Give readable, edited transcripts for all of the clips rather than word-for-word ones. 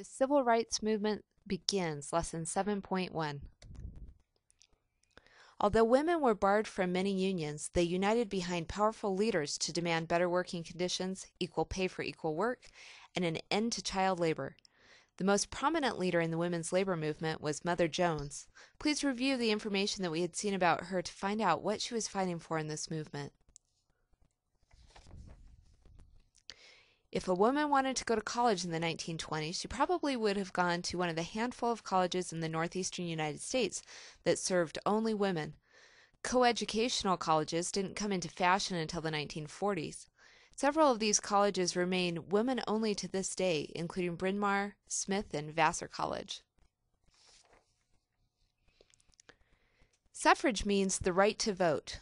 The Civil Rights Movement begins. Lesson 7.1. Although women were barred from many unions, they united behind powerful leaders to demand better working conditions, equal pay for equal work, and an end to child labor. The most prominent leader in the women's labor movement was Mother Jones. Please review the information that we had seen about her to find out what she was fighting for in this movement. If a woman wanted to go to college in the 1920s, she probably would have gone to one of the handful of colleges in the northeastern United States that served only women. Coeducational colleges didn't come into fashion until the 1940s. Several of these colleges remain women-only to this day, including Bryn Mawr, Smith, and Vassar College. Suffrage means the right to vote.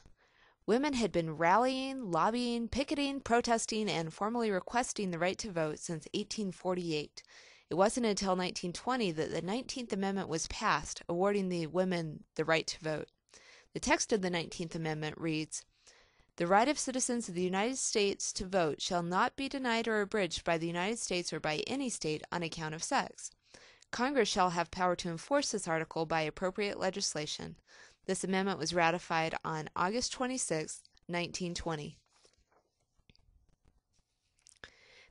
Women had been rallying, lobbying, picketing, protesting, and formally requesting the right to vote since 1848. It wasn't until 1920 that the 19th Amendment was passed, awarding the women the right to vote. The text of the 19th Amendment reads, "The right of citizens of the United States to vote shall not be denied or abridged by the United States or by any state on account of sex. Congress shall have power to enforce this article by appropriate legislation." This amendment was ratified on August 26, 1920.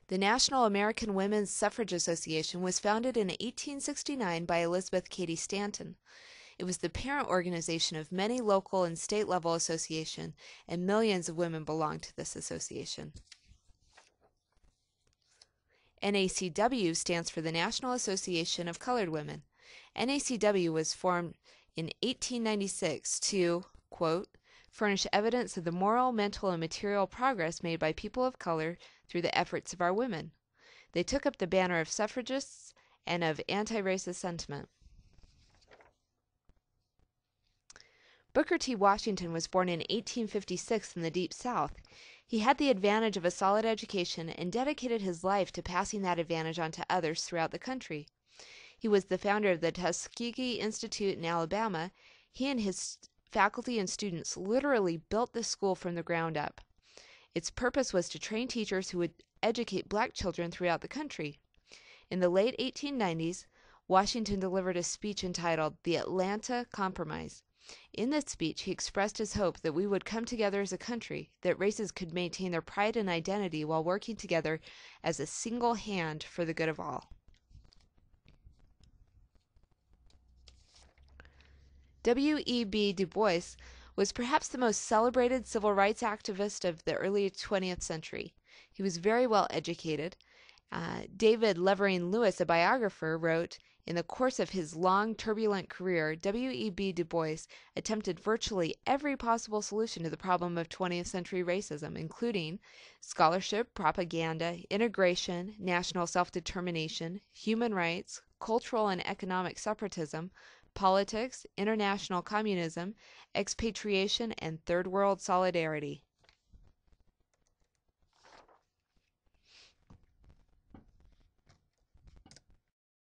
The National American Women's Suffrage Association was founded in 1869 by Elizabeth Cady Stanton. It was the parent organization of many local and state-level associations, and millions of women belonged to this association. NACW stands for the National Association of Colored Women. NACW was formed in 1896 to, quote, "furnish evidence of the moral, mental, and material progress made by people of color through the efforts of our women." They took up the banner of suffragists and of anti-racist sentiment. Booker T. Washington was born in 1856 in the Deep South. He had the advantage of a solid education and dedicated his life to passing that advantage on to others throughout the country. He was the founder of the Tuskegee Institute in Alabama. He and his faculty and students literally built this school from the ground up. Its purpose was to train teachers who would educate black children throughout the country. In the late 1890s, Washington delivered a speech entitled The Atlanta Compromise. In this speech, he expressed his hope that we would come together as a country, that races could maintain their pride and identity while working together as a single hand for the good of all. W.E.B. Du Bois was perhaps the most celebrated civil rights activist of the early 20th century. He was very well educated. David Levering Lewis, a biographer, wrote, "In the course of his long, turbulent career, W.E.B. Du Bois attempted virtually every possible solution to the problem of 20th century racism, including scholarship, propaganda, integration, national self-determination, human rights, cultural and economic separatism, politics, international communism, expatriation, and third world solidarity."